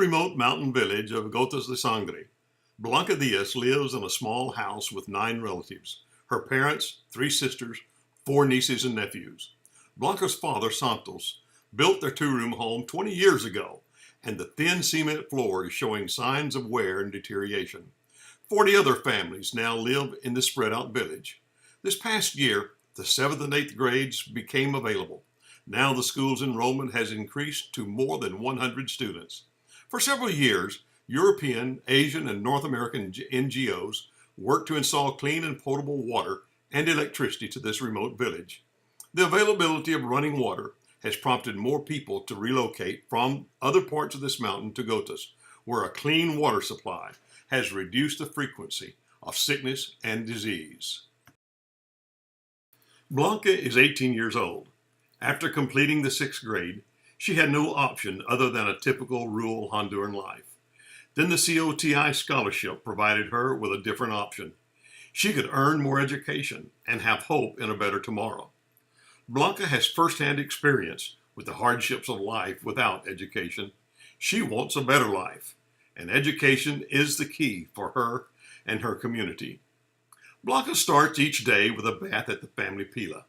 remote mountain village of Gotas de Sangre, Blanca Díaz lives in a small house with 9 relatives, her parents, 3 sisters, 4 nieces and nephews. Blanca's father, Santos, built their 2-room home 20 years ago, and the thin cement floor is showing signs of wear and deterioration. 40 other families now live in the spread-out village. This past year, the 7th and 8th grades became available. Now the school's enrollment has increased to more than 100 students. For several years, European, Asian, and North American NGOs worked to install clean and potable water and electricity to this remote village. The availability of running water has prompted more people to relocate from other parts of this mountain to Gotas, where a clean water supply has reduced the frequency of sickness and disease. Blanca is 18 years old. After completing the 6th grade, she had no option other than a typical rural Honduran life. Then the COTI scholarship provided her with a different option. She could earn more education and have hope in a better tomorrow. Blanca has firsthand experience with the hardships of life without education. She wants a better life, and education is the key for her and her community. Blanca starts each day with a bath at the family pila.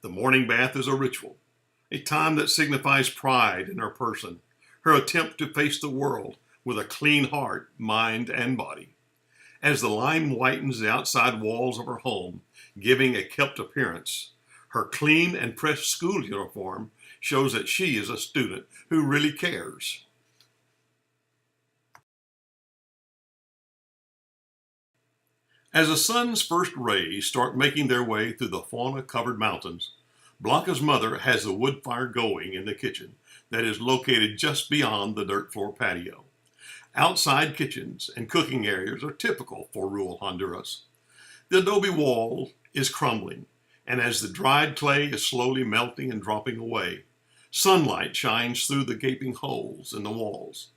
The morning bath is a ritual, a time that signifies pride in her person, her attempt to face the world with a clean heart, mind, and body. As the lime whitens the outside walls of her home, giving a kept appearance, her clean and pressed school uniform shows that she is a student who really cares. As the sun's first rays start making their way through the fauna-covered mountains, Blanca's mother has a wood fire going in the kitchen that is located just beyond the dirt floor patio. Outside kitchens and cooking areas are typical for rural Honduras. The adobe wall is crumbling, and as the dried clay is slowly melting and dropping away, sunlight shines through the gaping holes in the walls.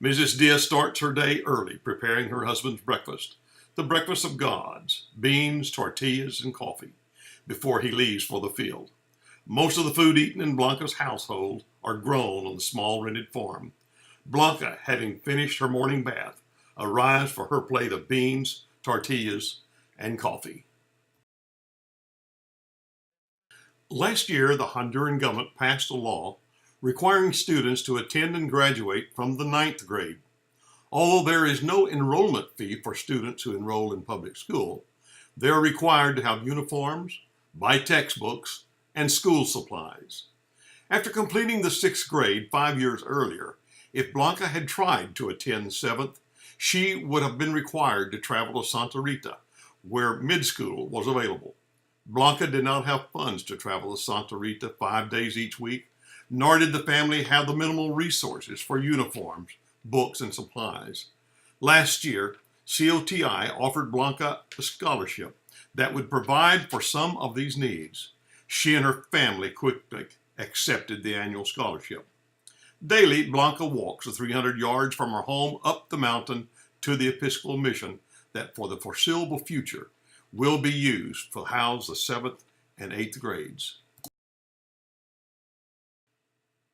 Mrs. Díaz starts her day early preparing her husband's breakfast, the breakfast of gods, beans, tortillas, and coffee, before he leaves for the field. Most of the food eaten in Blanca's household are grown on the small rented farm. Blanca, having finished her morning bath, arrives for her plate of beans, tortillas, and coffee. Last year, the Honduran government passed a law requiring students to attend and graduate from the 9th grade. Although there is no enrollment fee for students who enroll in public school, they are required to have uniforms, buy textbooks, and school supplies. After completing the 6th grade 5 years earlier, if Blanca had tried to attend 7th, she would have been required to travel to Santa Rita, where mid-school was available. Blanca did not have funds to travel to Santa Rita 5 days each week, nor did the family have the minimal resources for uniforms, books, and supplies. Last year, COTI offered Blanca a scholarship that would provide for some of these needs. She and her family quickly accepted the annual scholarship. Daily, Blanca walks the 300 yards from her home up the mountain to the Episcopal mission that for the foreseeable future will be used to house the 7th and 8th grades.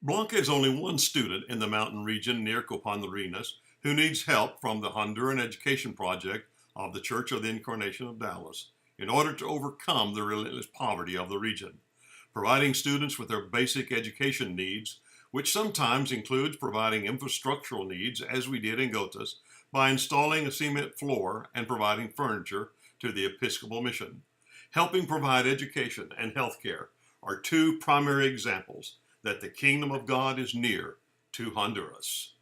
Blanca is only one student in the mountain region near Copanlarinas who needs help from the Honduran Education Project of the Church of the Incarnation of Dallas in order to overcome the relentless poverty of the region, providing students with their basic education needs, which sometimes includes providing infrastructural needs, as we did in Gotas, by installing a cement floor and providing furniture to the Episcopal mission. Helping provide education and health care are 2 primary examples that the kingdom of God is near to Honduras.